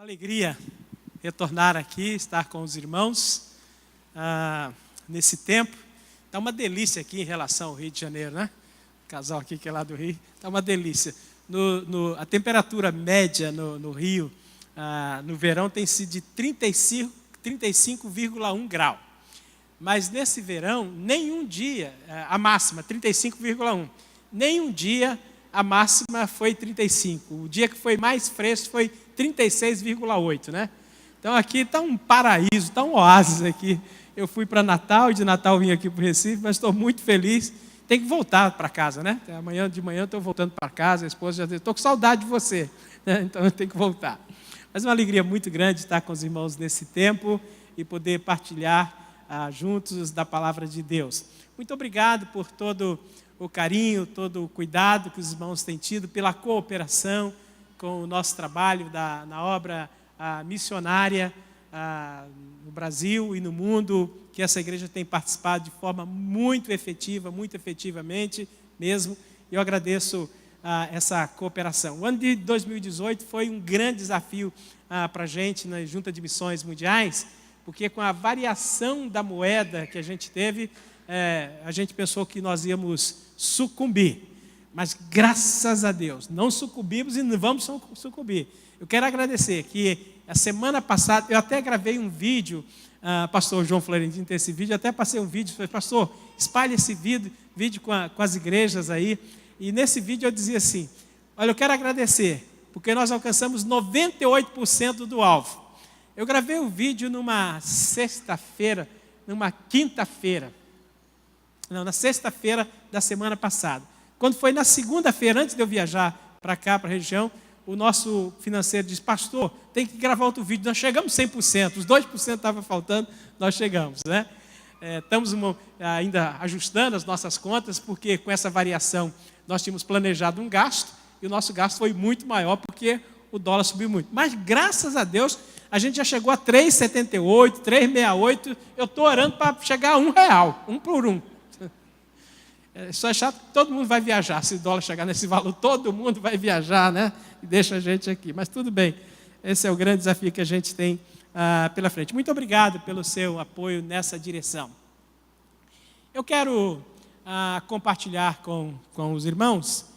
Uma alegria retornar aqui, estar com os irmãos nesse tempo. Está uma delícia aqui em relação ao Rio de Janeiro, né? O casal aqui que é lá do Rio, está uma delícia. A temperatura média no Rio, no verão, tem sido de 35,1 grau. Mas nesse verão, nenhum dia, a máxima, 35,1. Nenhum dia a máxima foi 35. O dia que foi mais fresco foi 36,8, né? Então aqui está um paraíso, está um oásis aqui. Eu fui para Natal e de Natal vim aqui para o Recife, mas estou muito feliz. Tem que voltar para casa, né? Amanhã de manhã estou voltando para casa, a esposa já diz, estou com saudade de você, né? Então eu tenho que voltar. Mas é uma alegria muito grande estar com os irmãos nesse tempo e poder partilhar juntos da palavra de Deus. Muito obrigado por todo o carinho, todo o cuidado que os irmãos têm tido, pela cooperação com o nosso trabalho na obra missionária no Brasil e no mundo, que essa igreja tem participado de forma muito efetiva, muito efetivamente mesmo. E eu agradeço essa cooperação. O ano de 2018 foi um grande desafio para a gente na Junta de Missões Mundiais, porque com a variação da moeda que a gente teve, a gente pensou que nós íamos sucumbir. Mas graças a Deus, não sucumbimos e não vamos sucumbir. Eu quero agradecer que a semana passada, eu até gravei um vídeo, pastor João Florentino tem esse vídeo, até passei um vídeo, falei, pastor, espalhe esse vídeo com as igrejas aí. E nesse vídeo eu dizia assim, olha, eu quero agradecer, porque nós alcançamos 98% do alvo. Eu gravei o vídeo numa sexta-feira, na sexta-feira da semana passada. Quando foi na segunda-feira, antes de eu viajar para cá, para a região, o nosso financeiro disse, pastor, tem que gravar outro vídeo. Nós chegamos 100%, os 2% estavam faltando, nós chegamos, né? Estamos ainda ajustando as nossas contas, porque com essa variação nós tínhamos planejado um gasto, e o nosso gasto foi muito maior, porque o dólar subiu muito. Mas graças a Deus, a gente já chegou a 3,78, 3,68, eu estou orando para chegar a R$1, um por um. Só é chato que todo mundo vai viajar, se o dólar chegar nesse valor, todo mundo vai viajar, né? E deixa a gente aqui, mas tudo bem, esse é o grande desafio que a gente tem pela frente. Muito obrigado pelo seu apoio nessa direção. Eu quero compartilhar com os irmãos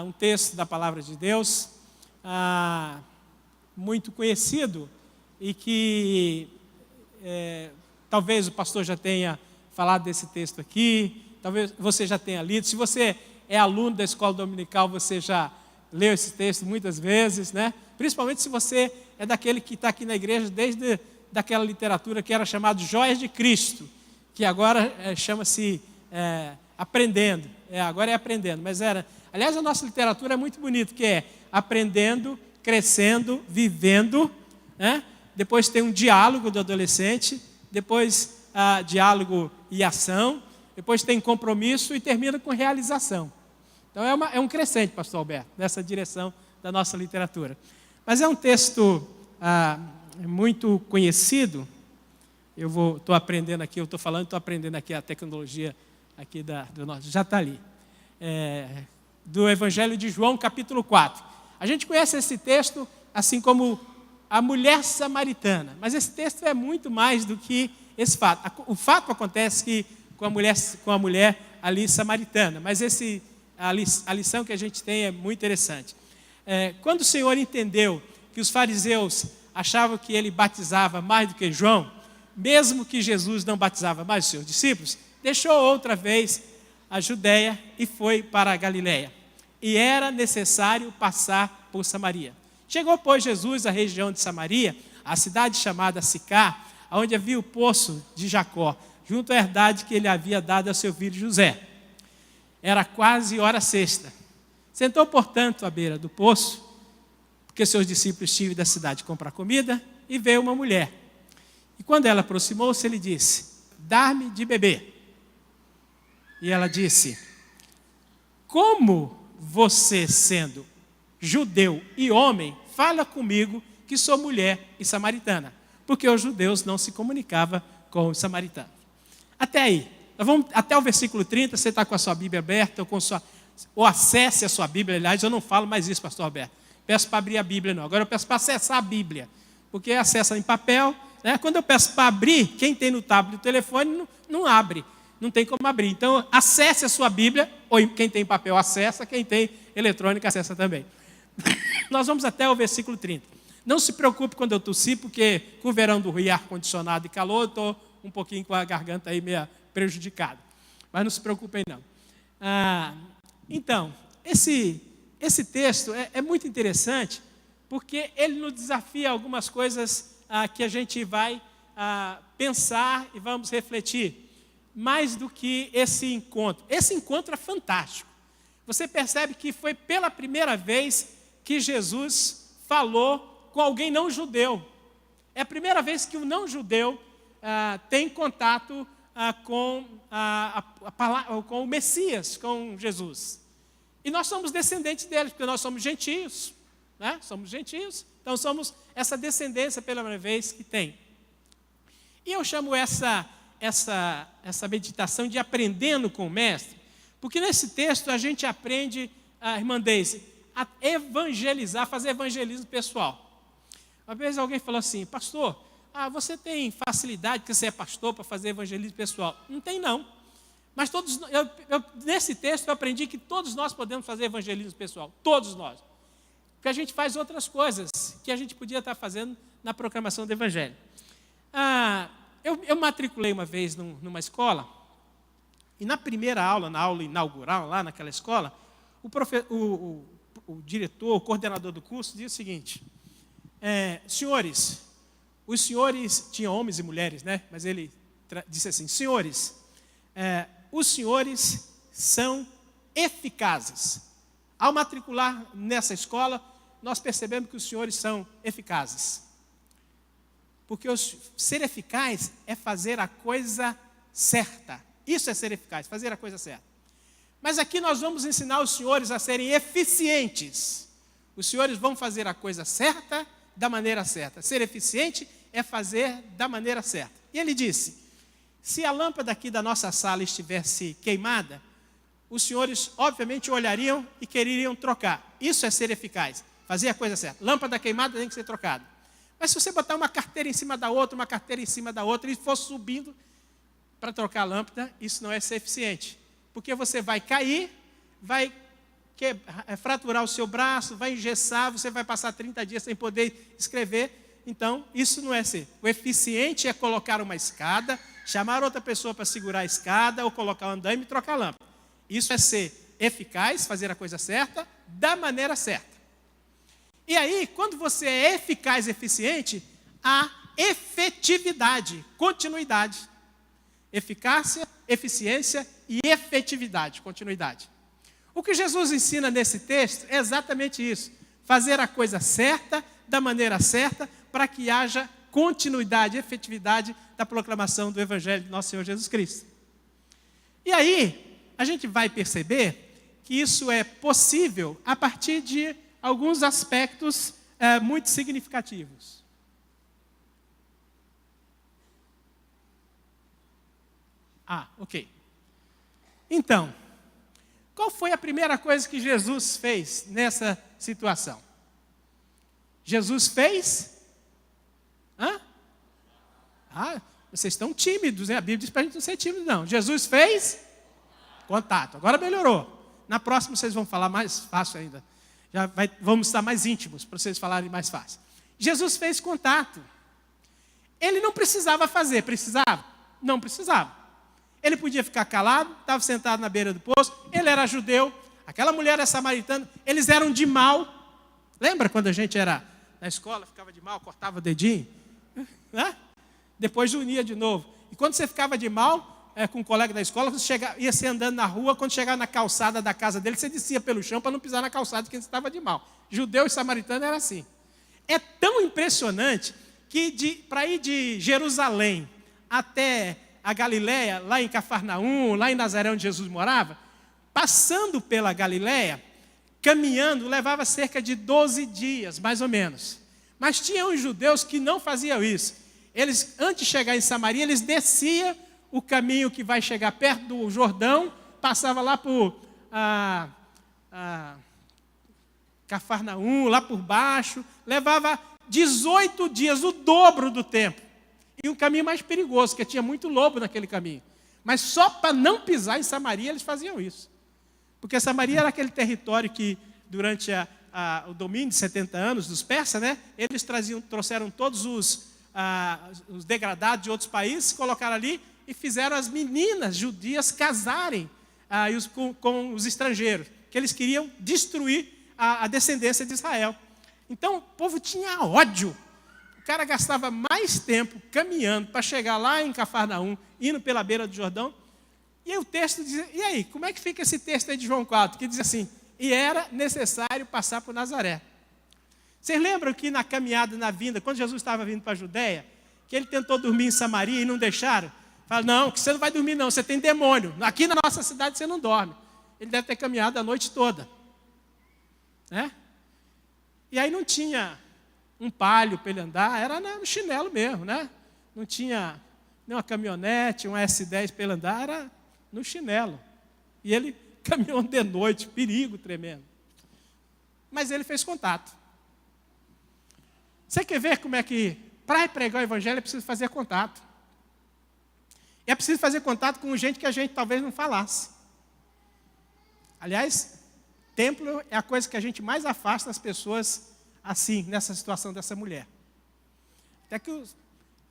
um texto da palavra de Deus, muito conhecido e que talvez o pastor já tenha falado desse texto aqui, talvez você já tenha lido. Se você é aluno da escola dominical, você já leu esse texto muitas vezes, né? Principalmente se você é daquele que está aqui na igreja desde daquela literatura que era chamada Joias de Cristo, que agora chama-se Aprendendo. Agora é Aprendendo, mas era... Aliás, a nossa literatura é muito bonita, que é aprendendo, crescendo, vivendo, né? Depois tem um diálogo do adolescente, depois diálogo e ação, depois tem compromisso e termina com realização. Então é um crescente, pastor Alberto, nessa direção da nossa literatura. Mas é um texto muito conhecido. Eu estou aprendendo aqui, estou aprendendo aqui a tecnologia aqui do nosso, já está ali. Do Evangelho de João, capítulo 4. A gente conhece esse texto assim como a mulher samaritana, mas esse texto é muito mais do que esse fato. O fato acontece com a mulher ali samaritana, mas a lição que a gente tem é muito interessante. Quando o Senhor entendeu que os fariseus achavam que ele batizava mais do que João, mesmo que Jesus não batizava mais os seus discípulos, deixou outra vez a Judeia e foi para a Galileia. E era necessário passar por Samaria. Chegou, pois, Jesus à região de Samaria, a cidade chamada Sicar, onde havia o poço de Jacó, junto à herdade que ele havia dado ao seu filho José. Era quase hora sexta. Sentou, portanto, à beira do poço, porque seus discípulos tinham ido da cidade comprar comida, e veio uma mulher. E quando ela aproximou-se, ele disse, dá-me de beber. E ela disse, como você, sendo judeu e homem, fala comigo que sou mulher e samaritana? Porque os judeus não se comunicavam com os samaritanos. Até aí. Nós vamos até o versículo 30, você está com a sua Bíblia aberta, ou acesse a sua Bíblia. Aliás, eu não falo mais isso, pastor Alberto. peço para abrir a Bíblia, não. Agora eu peço para acessar a Bíblia, porque acessa em papel, né? Quando eu peço para abrir, quem tem no tablet do telefone não abre, não tem como abrir. Então, acesse a sua Bíblia, ou quem tem papel acessa, quem tem eletrônica acessa também. Nós vamos até o versículo 30. Não se preocupe quando eu tossir, porque com o verão do Rio, ar-condicionado e calor, eu estou um pouquinho com a garganta aí meio prejudicada. Mas não se preocupem, não. Então, esse texto é muito interessante, porque ele nos desafia algumas coisas que a gente vai pensar e vamos refletir. Mais do que esse encontro. Esse encontro é fantástico. Você percebe que foi pela primeira vez que Jesus falou com alguém não judeu. É a primeira vez que o não judeu tem contato com o Messias, com Jesus. E nós somos descendentes dele, porque nós somos gentios, né? Somos gentios, então somos essa descendência pela primeira vez que tem. E eu chamo essa meditação de aprendendo com o mestre, porque nesse texto a gente aprende, irmã Deise, a evangelizar, fazer evangelismo pessoal. Uma vez alguém falou assim: pastor, você tem facilidade, porque você é pastor, para fazer evangelismo pessoal? Não tem, não. Mas nesse texto eu aprendi que todos nós podemos fazer evangelismo pessoal. Todos nós. Porque a gente faz outras coisas que a gente podia estar fazendo na proclamação do evangelho. Eu matriculei uma vez numa escola, e na primeira aula, na aula inaugural, lá naquela escola, o diretor, o coordenador do curso, disse o seguinte: senhores, os senhores, tinham homens e mulheres, né? Mas ele disse assim: senhores, os senhores são eficazes. Ao matricular nessa escola, nós percebemos que os senhores são eficazes. Porque ser eficaz é fazer a coisa certa. Isso é ser eficaz, fazer a coisa certa. Mas aqui nós vamos ensinar os senhores a serem eficientes. Os senhores vão fazer a coisa certa, da maneira certa. Ser eficiente é fazer da maneira certa. E ele disse: se a lâmpada aqui da nossa sala estivesse queimada, os senhores obviamente olhariam e quereriam trocar. Isso é ser eficaz, fazer a coisa certa. Lâmpada queimada tem que ser trocada. Mas se você botar uma carteira em cima da outra, uma carteira em cima da outra, e for subindo para trocar a lâmpada, isso não é ser eficiente. Porque você vai cair, vai fraturar o seu braço, vai engessar, você vai passar 30 dias sem poder escrever. Então, isso não é ser. O eficiente é colocar uma escada, chamar outra pessoa para segurar a escada, ou colocar um andaime e trocar a lâmpada. Isso é ser eficaz, fazer a coisa certa, da maneira certa. E aí, quando você é eficaz e eficiente, há efetividade, continuidade. Eficácia, eficiência e efetividade, continuidade. O que Jesus ensina nesse texto é exatamente isso: fazer a coisa certa, da maneira certa, para que haja continuidade, efetividade da proclamação do Evangelho de nosso Senhor Jesus Cristo. E aí, a gente vai perceber que isso é possível a partir de alguns aspectos muito significativos. Ok. Então, qual foi a primeira coisa que Jesus fez nessa situação? Jesus fez? Vocês estão tímidos, né? A Bíblia diz para a gente não ser tímido, não. Jesus fez? Contato. Agora melhorou. Na próxima vocês vão falar mais fácil ainda. Vamos estar mais íntimos para vocês falarem mais fácil. Jesus fez contato. Ele não precisava fazer, precisava? Não precisava. Ele podia ficar calado, estava sentado na beira do poço, ele era judeu, aquela mulher era samaritana, eles eram de mal. Lembra quando a gente era na escola, ficava de mal, cortava o dedinho? Depois unia de novo. E quando você ficava de mal, com um colega da escola, você ia se andando na rua, quando chegava na calçada da casa dele, você descia pelo chão para não pisar na calçada de quem estava de mal. Judeu e samaritano era assim. É tão impressionante que para ir de Jerusalém até a Galileia, lá em Cafarnaum, lá em Nazaré, onde Jesus morava, passando pela Galileia, caminhando, levava cerca de 12 dias, mais ou menos. Mas tinha uns judeus que não faziam isso. Eles, antes de chegar em Samaria, eles desciam o caminho que vai chegar perto do Jordão, passava lá por Cafarnaum, lá por baixo, levava 18 dias, o dobro do tempo. E um caminho mais perigoso, porque tinha muito lobo naquele caminho. Mas só para não pisar em Samaria, eles faziam isso. Porque Samaria era aquele território que, durante o domínio de 70 anos dos persas, né, eles trouxeram todos os degradados de outros países, colocaram ali e fizeram as meninas judias casarem com os estrangeiros, que eles queriam destruir a descendência de Israel. Então o povo tinha ódio. O cara gastava mais tempo caminhando para chegar lá em Cafarnaum, indo pela beira do Jordão. E aí o texto diz, e aí, como é que fica esse texto aí de João 4? Que diz assim, e era necessário passar por Nazaré. Vocês lembram que na caminhada, na vinda, quando Jesus estava vindo para a Judéia, que ele tentou dormir em Samaria e não deixaram? Fala, não, que você não vai dormir não, você tem demônio. Aqui na nossa cidade você não dorme. Ele deve ter caminhado a noite toda. Né? E aí não tinha um palio para ele andar, era no chinelo mesmo, né? Não tinha nem uma caminhonete, um S10 para ele andar, era no chinelo. E ele caminhou de noite, perigo tremendo. Mas ele fez contato. Você quer ver como é que, para pregar o evangelho, é preciso fazer contato. E é preciso fazer contato com gente que a gente talvez não falasse. Aliás, templo é a coisa que a gente mais afasta as pessoas assim, nessa situação dessa mulher. Até que os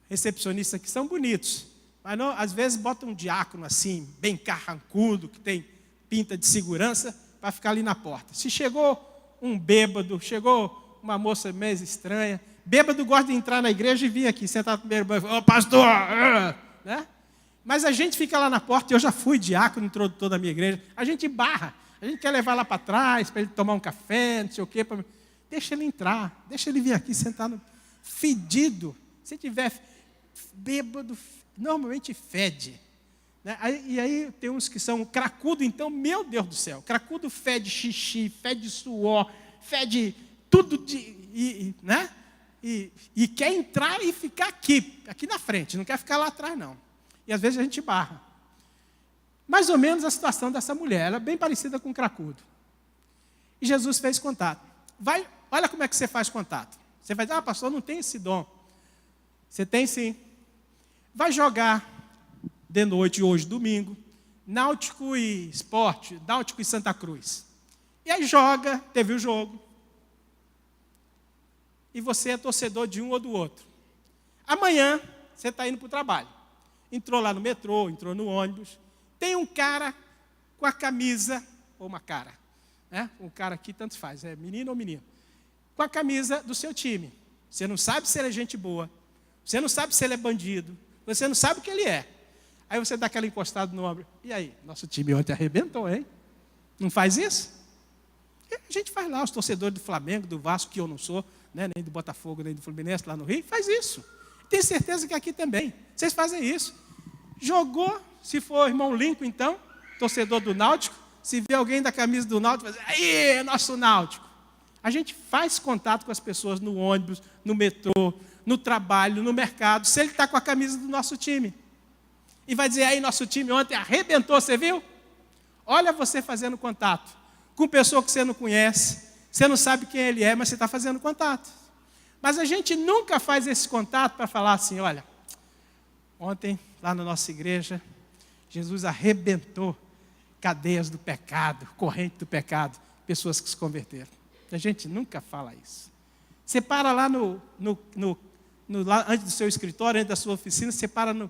recepcionistas aqui são bonitos, mas não, às vezes botam um diácono assim, bem carrancudo, que tem pinta de segurança, para ficar ali na porta. Se chegou um bêbado, chegou uma moça meio estranha, bêbado gosta de entrar na igreja e vir aqui, sentar no primeiro banco, ô pastor, né? Mas a gente fica lá na porta, eu já fui diácono, introdutor da minha igreja, a gente barra, a gente quer levar lá para trás, para ele tomar um café, não sei o quê. Deixa ele entrar, deixa ele vir aqui sentar no fedido. Se tiver bêbado, normalmente fede. Né? E aí tem uns que são cracudo, então, meu Deus do céu, cracudo fede xixi, fede suor, fede tudo, né? E quer entrar e ficar aqui na frente, não quer ficar lá atrás, não. E às vezes a gente barra. Mais ou menos a situação dessa mulher, ela é bem parecida com o cracudo. E Jesus fez contato. Olha como é que você faz contato. Você vai dizer, pastor, não tem esse dom. Você tem sim. Vai jogar de noite, hoje, domingo, Náutico e Esporte, Náutico e Santa Cruz. E aí joga, teve o jogo. E você é torcedor de um ou do outro. Amanhã, você está indo para o trabalho. Entrou lá no metrô, entrou no ônibus. Tem um cara com a camisa, ou uma cara, né? Um cara aqui tanto faz, é menino ou menino, com a camisa do seu time. Você não sabe se ele é gente boa, você não sabe se ele é bandido, você não sabe o que ele é. Aí você dá aquela encostada no ombro. E aí, nosso time ontem arrebentou, hein? Não faz isso? E a gente faz lá, os torcedores do Flamengo, do Vasco, que eu não sou, né? Nem do Botafogo, nem do Fluminense, lá no Rio, faz isso. Tenho certeza que aqui também. Vocês fazem isso. Jogou, se for o irmão Lincoln, então, torcedor do Náutico, se vê alguém da camisa do Náutico, vai dizer, aí, nosso Náutico. A gente faz contato com as pessoas no ônibus, no metrô, no trabalho, no mercado, se ele está com a camisa do nosso time. E vai dizer, aí, nosso time ontem arrebentou, você viu? Olha você fazendo contato com pessoa que você não conhece, você não sabe quem ele é, mas você está fazendo contato. Mas a gente nunca faz esse contato para falar assim, olha, ontem, lá na nossa igreja, Jesus arrebentou cadeias do pecado, corrente do pecado, pessoas que se converteram. A gente nunca fala isso. Você para lá lá antes do seu escritório, antes da sua oficina, você para no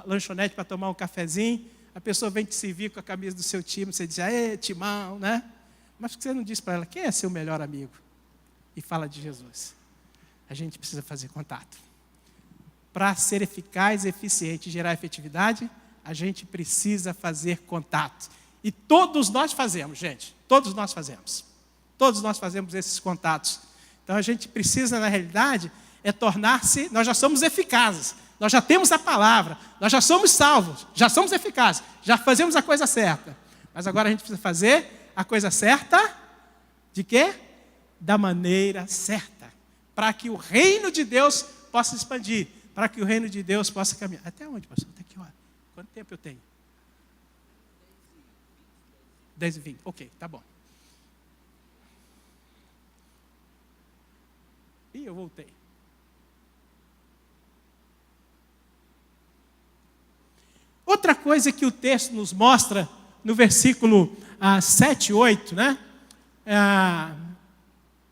lanchonete para tomar um cafezinho, a pessoa vem te servir com a camisa do seu time, você diz, aê, timão, né? Mas por que você não diz para ela, quem é seu melhor amigo? E fala de Jesus. A gente precisa fazer contato. Para ser eficaz, eficiente e gerar efetividade, a gente precisa fazer contato. E todos nós fazemos, gente. Todos nós fazemos. Todos nós fazemos esses contatos. Então a gente precisa, na realidade, tornar-se, nós já somos eficazes. Nós já temos a palavra, nós já somos salvos, já somos eficazes, já fazemos a coisa certa. Mas agora a gente precisa fazer a coisa certa de quê? Da maneira certa. Para que o reino de Deus possa expandir. Para que o reino de Deus possa caminhar. Até onde, pastor? Até que hora? Quanto tempo eu tenho? 10 e 20. Ok, tá bom. Ih, eu voltei. Outra coisa que o texto nos mostra, no versículo 7 e 8, né?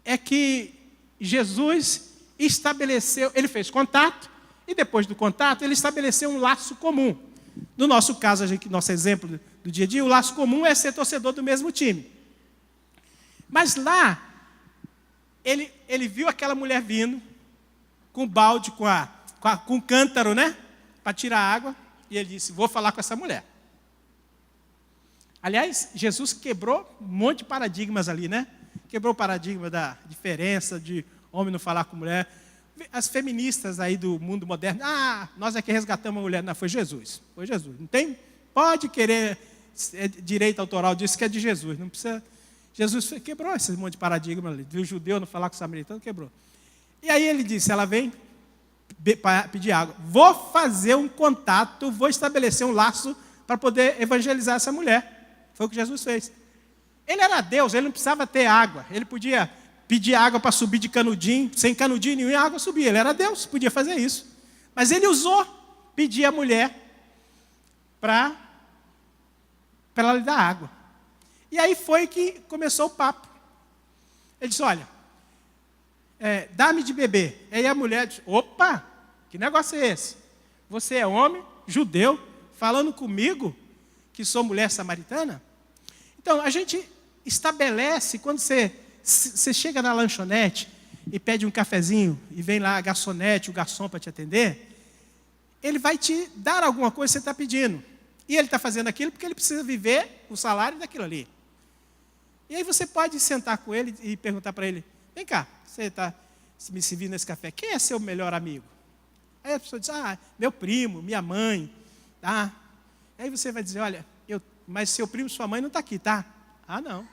É que Jesus estabeleceu, ele fez contato, e depois do contato, ele estabeleceu um laço comum. No nosso caso, nosso exemplo do dia a dia, o laço comum é ser torcedor do mesmo time. Mas lá, ele viu aquela mulher vindo, com balde, com um cântaro, né? Para tirar água, e ele disse, vou falar com essa mulher. Aliás, Jesus quebrou um monte de paradigmas ali, né? Quebrou o paradigma da diferença de homem não falar com mulher. As feministas aí do mundo moderno, nós é que resgatamos a mulher. Não, foi Jesus. Foi Jesus. Não tem, pode querer direito autoral disso que é de Jesus. Não precisa. Jesus quebrou esse monte de paradigma ali. Viu o judeu não falar com o samaritano, quebrou. E aí ele disse, ela vem pedir água. Vou fazer um contato, vou estabelecer um laço para poder evangelizar essa mulher. Foi o que Jesus fez. Ele era Deus, ele não precisava ter água. Ele podia pedir água para subir de canudinho, sem canudinho nenhum, a água subia. Ele era Deus, podia fazer isso. Mas ele usou pedir a mulher para ela lhe dar água. E aí foi que começou o papo. Ele disse, olha, dá-me de beber. Aí a mulher disse, opa, que negócio é esse? Você é homem, judeu, falando comigo, que sou mulher samaritana? Então, a gente estabelece, quando você chega na lanchonete e pede um cafezinho, e vem lá a garçonete, o garçom para te atender, ele vai te dar alguma coisa que você está pedindo. E ele está fazendo aquilo porque ele precisa viver o salário daquilo ali. E aí você pode sentar com ele e perguntar para ele, vem cá, você está me servindo esse café, quem é seu melhor amigo? Aí a pessoa diz, meu primo, minha mãe. Tá? Aí você vai dizer, olha, mas seu primo, sua mãe não está aqui, tá? Não.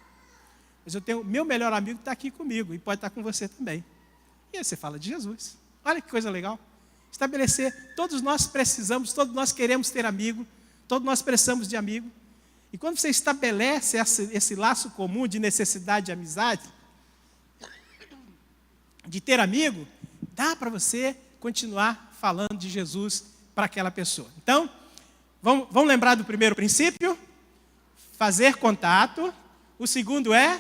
Mas eu tenho, meu melhor amigo está aqui comigo e pode estar com você também. E aí você fala de Jesus. Olha que coisa legal. Estabelecer, todos nós precisamos, todos nós queremos ter amigo, todos nós precisamos de amigo. E quando você estabelece esse laço comum de necessidade de amizade, de ter amigo, dá para você continuar falando de Jesus para aquela pessoa. Então, vamos lembrar do primeiro princípio? Fazer contato. O segundo é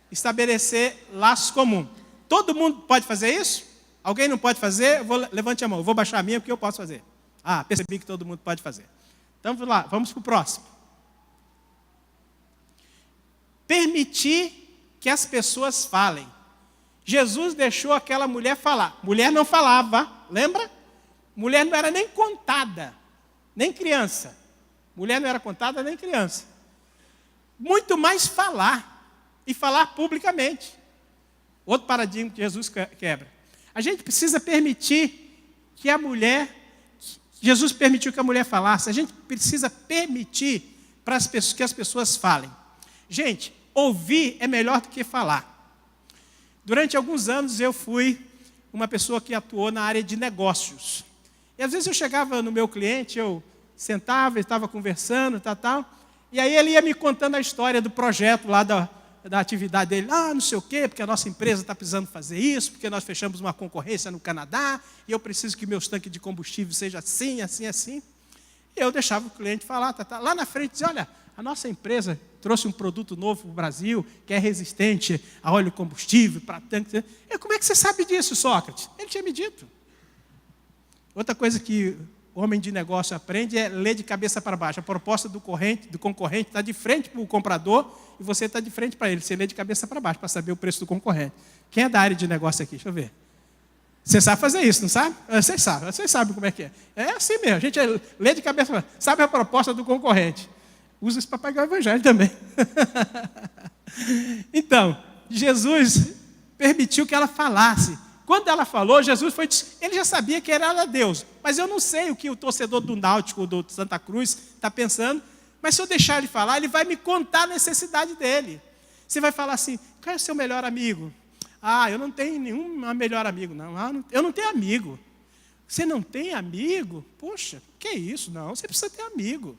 estabelecer laços comuns. Todo mundo pode fazer isso? Alguém não pode fazer? Levante a mão, eu vou baixar a minha porque eu posso fazer. Percebi que todo mundo pode fazer. Então, vamos lá, vamos para o próximo. Permitir que as pessoas falem. Jesus deixou aquela mulher falar. Mulher não falava, lembra? Mulher não era nem contada, nem criança. Mulher não era contada nem criança. Muito mais falar, e falar publicamente. Outro paradigma que Jesus quebra. A gente precisa permitir que a mulher, Jesus permitiu que a mulher falasse, a gente precisa permitir que as pessoas falem. Gente, ouvir é melhor do que falar. Durante alguns anos eu fui uma pessoa que atuou na área de negócios. E às vezes eu chegava no meu cliente, eu sentava, estava conversando, tal, e aí ele ia me contando a história do projeto lá da atividade dele. Não sei o quê, porque a nossa empresa está precisando fazer isso, porque nós fechamos uma concorrência no Canadá, e eu preciso que meus tanques de combustível sejam assim, assim, assim. E eu deixava o cliente falar, lá na frente, dizia, olha, a nossa empresa trouxe um produto novo para o Brasil, que é resistente a óleo combustível, para tanque. Como é que você sabe disso, Sócrates? Ele tinha me dito. Outra coisa que o homem de negócio aprende é ler de cabeça para baixo. A proposta do concorrente está de frente para o comprador e você está de frente para ele. Você lê de cabeça para baixo para saber o preço do concorrente. Quem é da área de negócio aqui? Deixa eu ver. Você sabe fazer isso, não sabe? Vocês sabem como é que é. É assim mesmo, a gente lê de cabeça para baixo. Sabe a proposta do concorrente. Usa isso para pagar o evangelho também. Então, Jesus permitiu que ela falasse. Quando ela falou, Jesus ele já sabia que era Deus. Mas eu não sei o que o torcedor do Náutico ou do Santa Cruz está pensando. Mas se eu deixar ele falar, ele vai me contar a necessidade dele. Você vai falar assim, qual é o seu melhor amigo? Eu não tenho nenhum melhor amigo, não. Eu não tenho amigo. Você não tem amigo? Poxa, que isso? Não, você precisa ter amigo.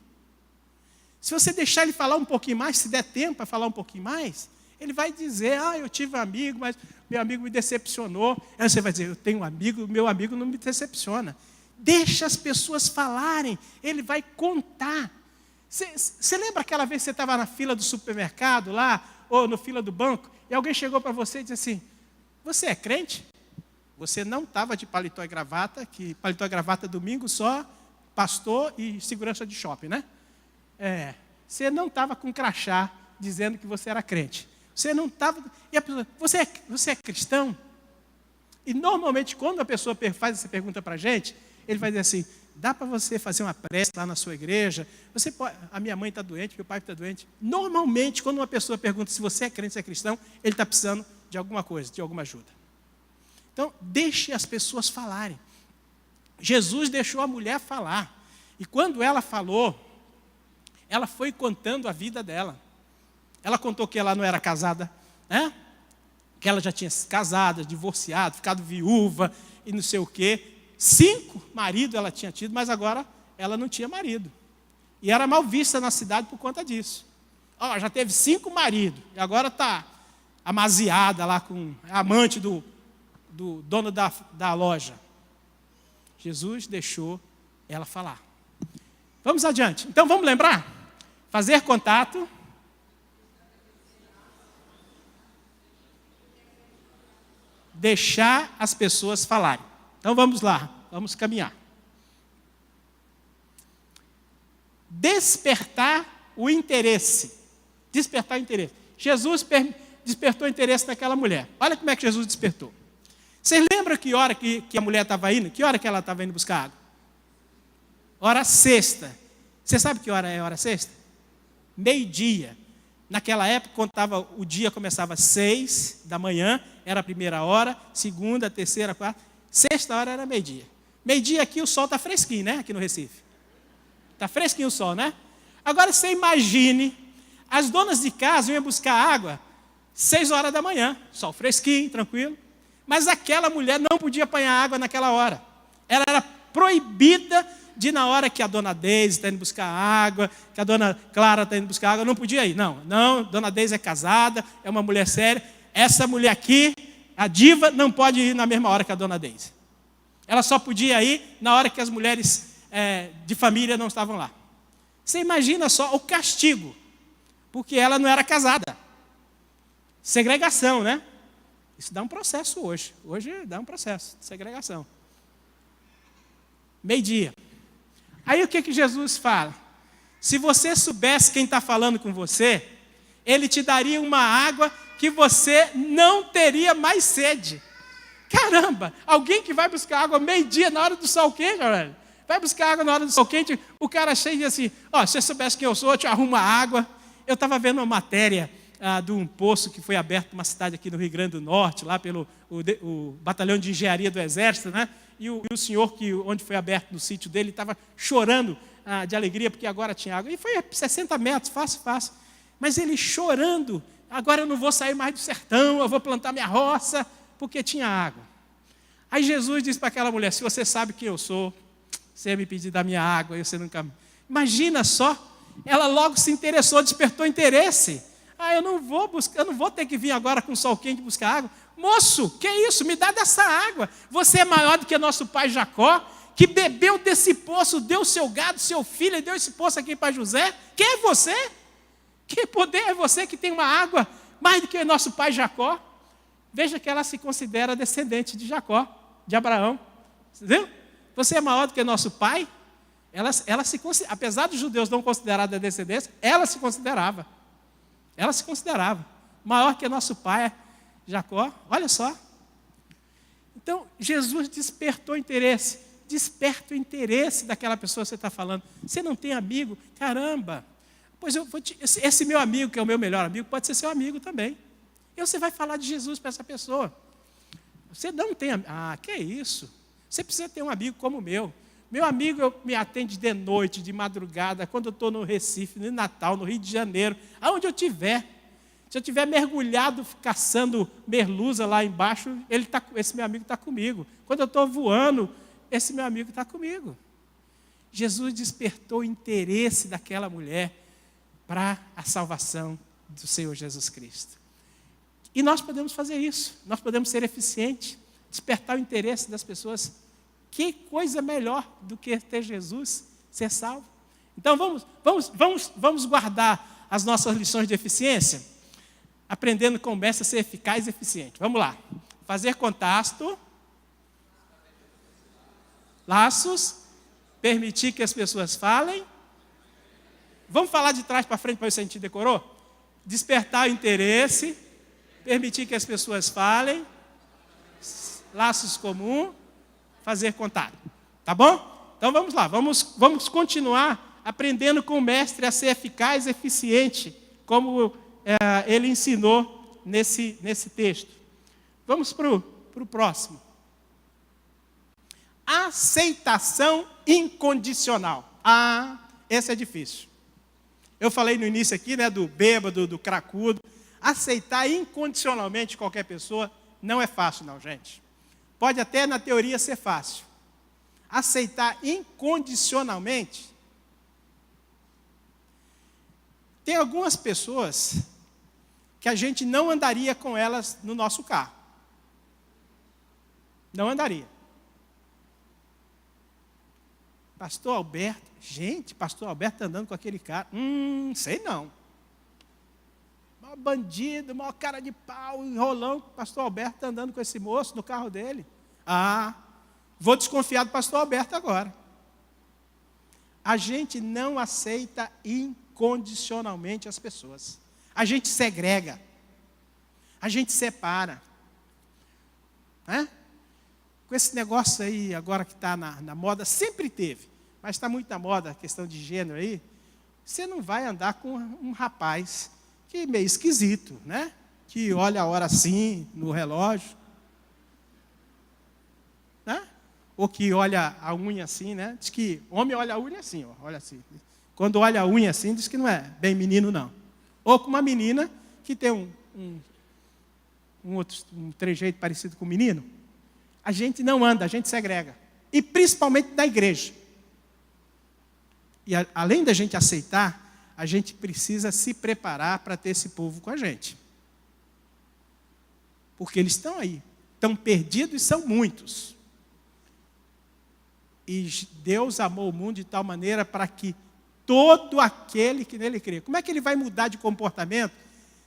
Se você deixar ele falar um pouquinho mais, se der tempo para falar um pouquinho mais, ele vai dizer, eu tive um amigo, mas meu amigo me decepcionou. Aí você vai dizer, eu tenho um amigo, meu amigo não me decepciona. Deixa as pessoas falarem, ele vai contar. Você lembra aquela vez que você estava na fila do supermercado lá, ou na fila do banco, e alguém chegou para você e disse assim, você é crente? Você não estava de paletó e gravata, que paletó e gravata domingo só pastor e segurança de shopping, né? Você não estava com crachá dizendo que você era crente. Você não estava... E a pessoa, você é cristão? E normalmente quando a pessoa faz essa pergunta para a gente, ele vai dizer assim, dá para você fazer uma prece lá na sua igreja? Você pode, a minha mãe está doente, meu pai está doente. Normalmente, quando uma pessoa pergunta se você é crente, se é cristão, ele está precisando de alguma coisa, de alguma ajuda. Então, deixe as pessoas falarem. Jesus deixou a mulher falar. E quando ela falou, ela foi contando a vida dela. Ela contou que ela não era casada, né? Que ela já tinha se casado, divorciado, ficado viúva e não sei o quê. 5 maridos ela tinha tido, mas agora ela não tinha marido. E era mal vista na cidade por conta disso. Já teve 5 maridos, e agora está amaziada lá com a amante do dono da loja. Jesus deixou ela falar. Vamos adiante. Então vamos lembrar? Fazer contato. Deixar as pessoas falarem. Então vamos lá, vamos caminhar. Despertar o interesse. Despertar o interesse. Jesus despertou o interesse daquela mulher. Olha como é que Jesus despertou. Vocês lembram que hora que a mulher estava indo? Que hora que ela estava indo buscar água? Hora sexta. Você sabe que hora é hora sexta? Meio-dia. Naquela época, o dia começava às 6 da manhã, era a primeira hora, segunda, terceira, quarta. Sexta hora era meio-dia. Meio-dia aqui o sol está fresquinho, né? Aqui no Recife. Está fresquinho o sol, né? Agora você imagine, as donas de casa iam buscar água 6 horas da manhã, sol fresquinho, tranquilo. Mas aquela mulher não podia apanhar água naquela hora. Ela era proibida de, na hora que a dona Deise está indo buscar água, que a dona Clara está indo buscar água, não podia ir. Não, dona Deise é casada, é uma mulher séria. Essa mulher aqui, a diva, não pode ir na mesma hora que a dona Deise. Ela só podia ir na hora que as mulheres de família não estavam lá. Você imagina só o castigo, porque ela não era casada. Segregação, né? Isso dá um processo hoje. Hoje dá um processo de segregação. Meio-dia. Aí o que Jesus fala? Se você soubesse quem está falando com você, ele te daria uma água que você não teria mais sede. Caramba, alguém que vai buscar água meio-dia na hora do sol quente, velho. Vai buscar água na hora do sol quente, o cara chega e diz assim, se você soubesse quem eu sou, eu te arrumo a água. Eu estava vendo uma matéria de um poço que foi aberto numa cidade aqui no Rio Grande do Norte, lá pelo o Batalhão de Engenharia do Exército, né? E o senhor, onde foi aberto no sítio dele, estava chorando de alegria, porque agora tinha água. E foi a 60 metros, fácil. Mas ele chorando, agora eu não vou sair mais do sertão, eu vou plantar minha roça, porque tinha água. Aí Jesus disse para aquela mulher, se você sabe quem eu sou, você ia me pedir da minha água, e você nunca... Imagina só, ela logo se interessou, despertou interesse. Eu não vou ter que vir agora com sol quente buscar água. Moço, que isso? Me dá dessa água. Você é maior do que nosso pai Jacó, que bebeu desse poço, deu seu gado, seu filho, e deu esse poço aqui para José. Quem é você? Que poder é você que tem uma água mais do que nosso pai Jacó? Veja que ela se considera descendente de Jacó, de Abraão. Entendeu? Você é maior do que nosso pai? Ela se considera, apesar dos judeus não considerarem da descendência, ela se considerava. Ela se considerava maior que nosso pai Jacó. Olha só. Então, Jesus despertou interesse. Desperta o interesse daquela pessoa que você está falando. Você não tem amigo? Caramba. Pois esse meu amigo, que é o meu melhor amigo, pode ser seu amigo também. E você vai falar de Jesus para essa pessoa. Você não tem amigo. Que é isso? Você precisa ter um amigo como o meu. Meu amigo me atende de noite, de madrugada, quando eu estou no Recife, no Natal, no Rio de Janeiro, aonde eu estiver. Se eu estiver mergulhado, caçando merluza lá embaixo, esse meu amigo está comigo. Quando eu estou voando, esse meu amigo está comigo. Jesus despertou o interesse daquela mulher para a salvação do Senhor Jesus Cristo. E nós podemos fazer isso, nós podemos ser eficientes, despertar o interesse das pessoas. Que coisa melhor do que ter Jesus, ser salvo? Então vamos guardar as nossas lições de eficiência, aprendendo com o mestre a ser eficaz e eficiente. Vamos lá. Fazer contato, laços, permitir que as pessoas falem. Vamos falar de trás para frente para ver se a gente decorou? Despertar o interesse, permitir que as pessoas falem, laços comuns, fazer contato. Tá bom? Então vamos lá, vamos continuar aprendendo com o mestre a ser eficaz e eficiente, como ele ensinou nesse texto. Vamos para o próximo. Aceitação incondicional. Esse é difícil. Eu falei no início aqui, né, do bêbado, do cracudo. Aceitar incondicionalmente qualquer pessoa não é fácil, não, gente. Pode até na teoria ser fácil. Aceitar incondicionalmente. Tem algumas pessoas que a gente não andaria com elas no nosso carro. Não andaria. Pastor Alberto, gente, Pastor Alberto andando com aquele cara. Sei não. Maior bandido, maior cara de pau, enrolão. Pastor Alberto andando com esse moço no carro dele. Vou desconfiar do Pastor Alberto agora. A gente não aceita incondicionalmente as pessoas. A gente segrega. A gente separa. Né? Com esse negócio aí agora que está na moda, sempre teve, mas está muito na moda a questão de gênero aí, você não vai andar com um rapaz que é meio esquisito, né? Que olha a hora assim, no relógio. Né? Ou que olha a unha assim, né? Diz que homem olha a unha assim, ó, olha assim. Quando olha a unha assim, diz que não é bem menino, não. Ou com uma menina que tem um trejeito parecido com o menino. A gente não anda, a gente segrega. E principalmente da igreja. E além da gente aceitar, a gente precisa se preparar para ter esse povo com a gente. Porque eles estão aí, estão perdidos e são muitos. E Deus amou o mundo de tal maneira para que todo aquele que nele crê. Como é que ele vai mudar de comportamento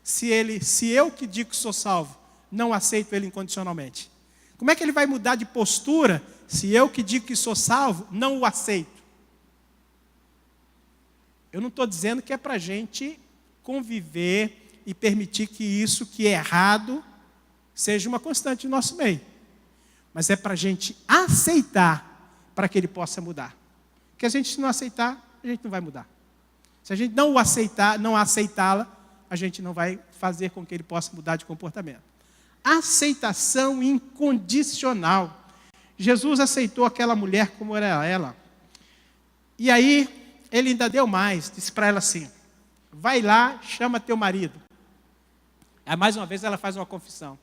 se eu que digo que sou salvo, não aceito ele incondicionalmente? Como é que ele vai mudar de postura se eu que digo que sou salvo, não o aceito? Eu não estou dizendo que é para a gente conviver e permitir que isso que é errado seja uma constante no nosso meio. Mas é para a gente aceitar para que ele possa mudar. Porque a gente, se não aceitar, a gente não vai mudar. Se a gente não o aceitar, não aceitá-la, a gente não vai fazer com que ele possa mudar de comportamento. Aceitação incondicional. Jesus aceitou aquela mulher como era ela. E aí, ele ainda deu mais, disse para ela assim, vai lá, chama teu marido. Aí, mais uma vez, ela faz uma confissão.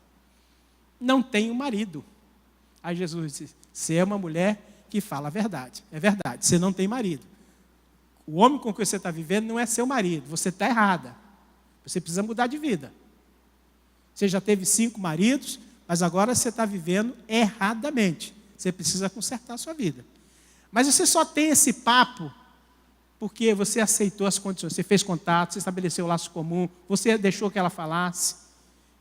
Não tenho marido. Aí Jesus disse, você é uma mulher que fala a verdade. É verdade, você não tem marido. O homem com que você está vivendo não é seu marido, você está errada. Você precisa mudar de vida. Você já teve 5 maridos, mas agora você está vivendo erradamente. Você precisa consertar a sua vida. Mas você só tem esse papo porque você aceitou as condições. Você fez contato, você estabeleceu o laço comum, você deixou que ela falasse.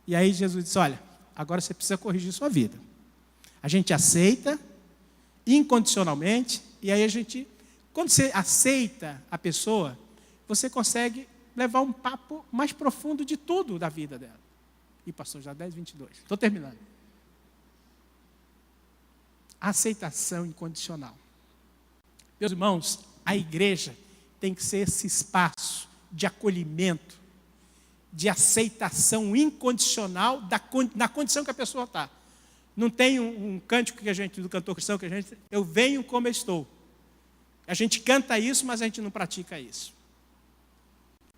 E aí Jesus disse, olha, agora você precisa corrigir sua vida. A gente aceita incondicionalmente, e aí quando você aceita a pessoa, você consegue levar um papo mais profundo de tudo da vida dela. E pastor, já 10:22. Estou terminando. Aceitação incondicional. Meus irmãos, a igreja tem que ser esse espaço de acolhimento, de aceitação incondicional na condição que a pessoa está. Não tem um cântico do cantor cristão que eu venho como eu estou. A gente canta isso, mas a gente não pratica isso.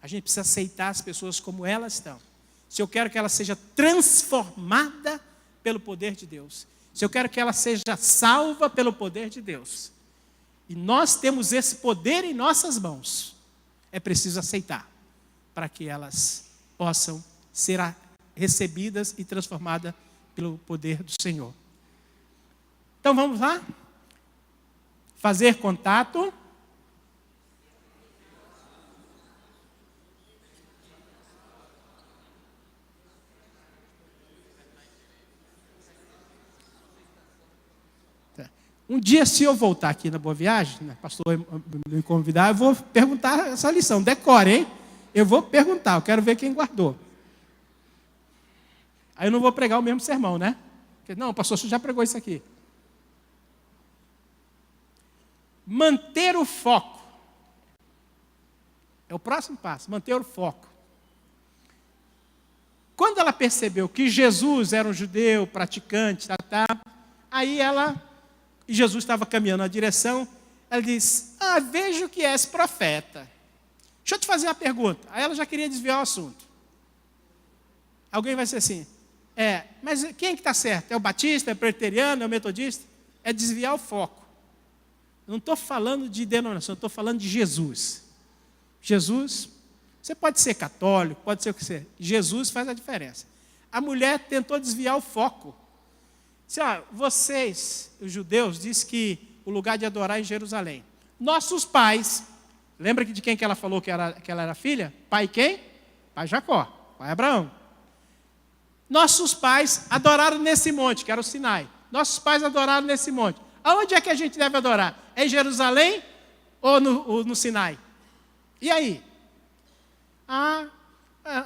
A gente precisa aceitar as pessoas como elas estão. Se eu quero que ela seja transformada pelo poder de Deus, se eu quero que ela seja salva pelo poder de Deus, e nós temos esse poder em nossas mãos, é preciso aceitar, para que elas possam ser recebidas e transformadas pelo poder do Senhor. Então vamos lá? Fazer contato. Um dia, se eu voltar aqui na Boa Viagem, né, pastor me convidar, eu vou perguntar essa lição. Decore, hein? Eu vou perguntar, eu quero ver quem guardou. Aí eu não vou pregar o mesmo sermão, né? Porque, não, pastor, você já pregou isso aqui. Manter o foco. É o próximo passo, manter o foco. Quando ela percebeu que Jesus era um judeu, praticante, aí e Jesus estava caminhando na direção, ela disse, vejo que és profeta. Deixa eu te fazer uma pergunta. Aí ela já queria desviar o assunto. Alguém vai dizer assim, mas quem é que está certo? É o batista, é o presbiteriano, é o metodista? É desviar o foco. Eu não estou falando de denominação, eu estou falando de Jesus. Jesus, você pode ser católico, pode ser o que você. Jesus faz a diferença. A mulher tentou desviar o foco. Vocês, os judeus, dizem que o lugar de adorar é em Jerusalém. Nossos pais, lembra de quem que ela falou que ela era filha? Pai quem? Pai Jacó, pai Abraão. Nossos pais adoraram nesse monte, que era o Sinai. Nossos pais adoraram nesse monte. Aonde é que a gente deve adorar? É em Jerusalém ou no Sinai? E aí?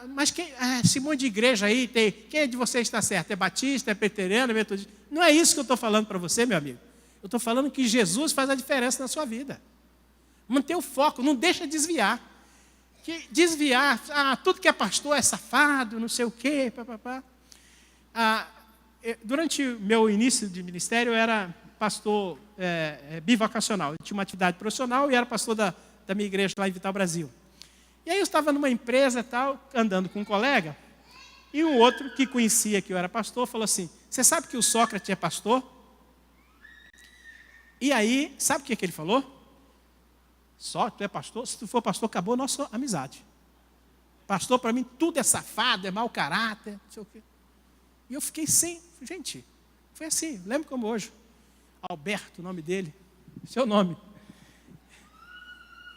Mas esse monte de igreja aí, quem de vocês está certo? É batista, é presbiteriano, é metodista? Não é isso que eu estou falando para você, meu amigo. Eu estou falando que Jesus faz a diferença na sua vida. Manter o foco, não deixa desviar. Desviar, tudo que é pastor é safado, não sei o quê, papapá. Durante o meu início de ministério, eu era pastor bivocacional. Eu tinha uma atividade profissional e era pastor da minha igreja lá em Vital, Brasil. E aí eu estava numa empresa andando com um colega, e o outro que conhecia que eu era pastor, falou assim, você sabe que o Sócrates é pastor? E aí, sabe o que ele falou? Só, tu é pastor? Se tu for pastor, acabou a nossa amizade. Pastor, para mim, tudo é safado, é mau caráter, não sei o quê. E eu fiquei sem, gente, foi assim, lembro como hoje. Alberto, o nome dele, seu nome.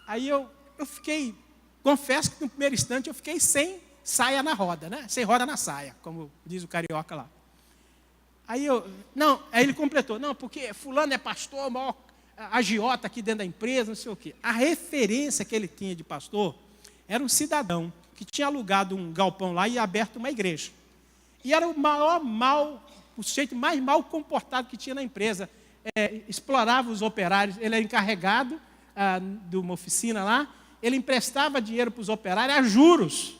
Aí eu fiquei, confesso que no primeiro instante eu fiquei sem saia na roda, né? Sem roda na saia, como diz o carioca lá. Aí ele completou, porque fulano é pastor, o maior agiota aqui dentro da empresa, não sei o quê. A referência que ele tinha de pastor era um cidadão que tinha alugado um galpão lá e aberto uma igreja. E era o sujeito mais mal comportado que tinha na empresa. Explorava os operários, ele era encarregado de uma oficina lá, ele emprestava dinheiro para os operários a juros.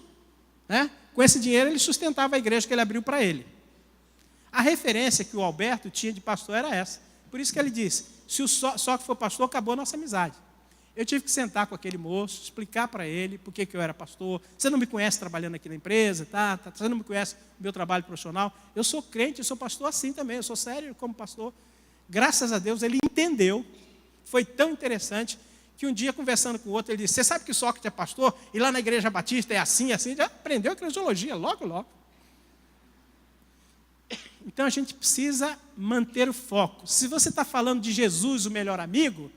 Né? Com esse dinheiro ele sustentava a igreja que ele abriu para ele. A referência que o Alberto tinha de pastor era essa. Por isso que ele disse, se o Sócrates for pastor, acabou a nossa amizade. Eu tive que sentar com aquele moço, explicar para ele por que eu era pastor. Você não me conhece trabalhando aqui na empresa, você não me conhece no meu trabalho profissional. Eu sou crente, eu sou pastor assim também, eu sou sério como pastor. Graças a Deus ele entendeu. Foi tão interessante que um dia, conversando com o outro, ele disse, você sabe que o Sócrates é pastor? E lá na igreja batista é assim, já aprendeu a eclesiologia, logo. Então a gente precisa manter o foco. Se você está falando de Jesus, o melhor amigo,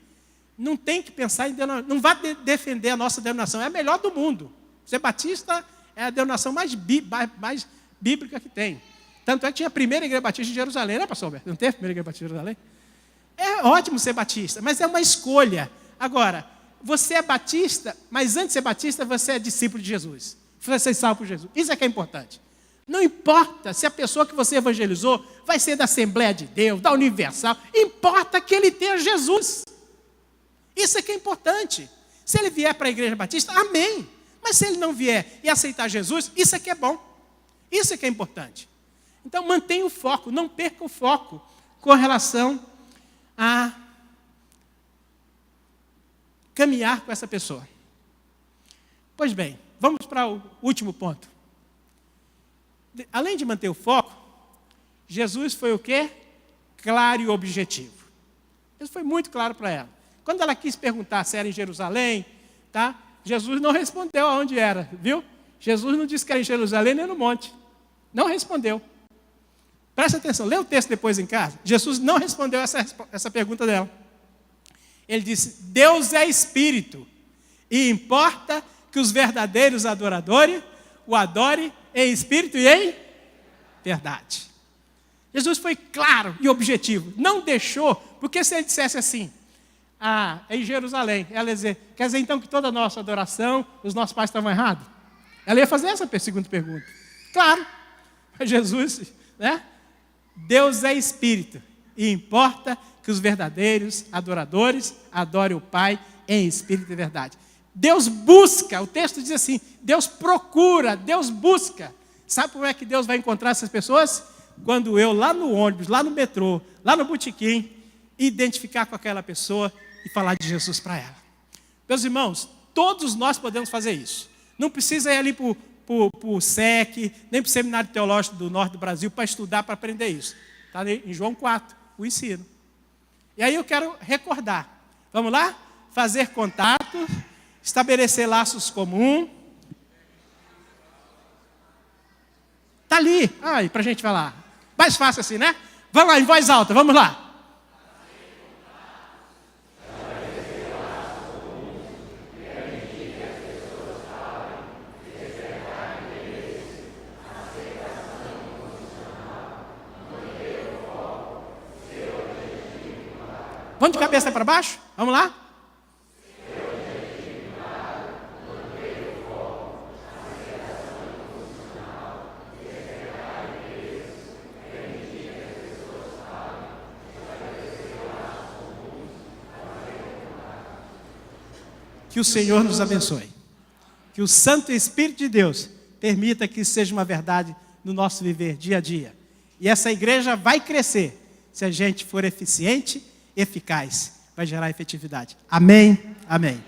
não tem que pensar em denominação, não vá defender a nossa denominação, é a melhor do mundo. Ser batista é a denominação mais bíblica que tem. Tanto é que tinha a primeira igreja batista de Jerusalém, né, pastor Alberto? Não teve a primeira igreja batista de Jerusalém? É ótimo ser batista, mas é uma escolha. Agora, você é batista, mas antes de ser batista, você é discípulo de Jesus. Você é salvo por Jesus. Isso é que é importante. Não importa se a pessoa que você evangelizou vai ser da Assembleia de Deus, da Universal, importa que ele tenha Jesus. Isso é que é importante. Se ele vier para a igreja batista, amém. Mas se ele não vier e aceitar Jesus, isso é que é bom. Isso é que é importante. Então mantenha o foco, não perca o foco com relação a caminhar com essa pessoa. Pois bem, vamos para o último ponto. Além de manter o foco, Jesus foi o quê? Claro e objetivo. Isso foi muito claro para ela. Quando ela quis perguntar se era em Jerusalém, Jesus não respondeu aonde era, viu? Jesus não disse que era em Jerusalém nem no monte. Não respondeu. Presta atenção, lê o texto depois em casa. Jesus não respondeu essa pergunta dela. Ele disse: Deus é espírito, e importa que os verdadeiros adoradores o adorem em espírito e em verdade. Jesus foi claro e objetivo. Não deixou, porque se ele dissesse assim, é em Jerusalém, ela ia dizer, quer dizer então que toda a nossa adoração, os nossos pais estavam errados? Ela ia fazer essa segunda pergunta. Claro, Jesus, né? Deus é espírito, e importa que os verdadeiros adoradores adorem o Pai em espírito e verdade. Deus busca, o texto diz assim, Deus procura, Deus busca. Sabe como é que Deus vai encontrar essas pessoas? Quando eu, lá no ônibus, lá no metrô, lá no botequim, identificar com aquela pessoa e falar de Jesus para ela. Meus irmãos, todos nós podemos fazer isso. Não precisa ir ali para o SEC, nem para o Seminário Teológico do Norte do Brasil para estudar, para aprender isso. Está em João 4, o ensino. E aí eu quero recordar. Vamos lá? Fazer contato, estabelecer laços comuns. Está ali, para a gente falar. Mais fácil assim, né? Vamos lá, em voz alta, vamos lá. Vamos de cabeça para baixo? Vamos lá? Que o Senhor nos abençoe. Que o Santo Espírito de Deus permita que isso seja uma verdade no nosso viver dia a dia. E essa igreja vai crescer se a gente for eficient, eficaz. Vai gerar efetividade. Amém? Amém.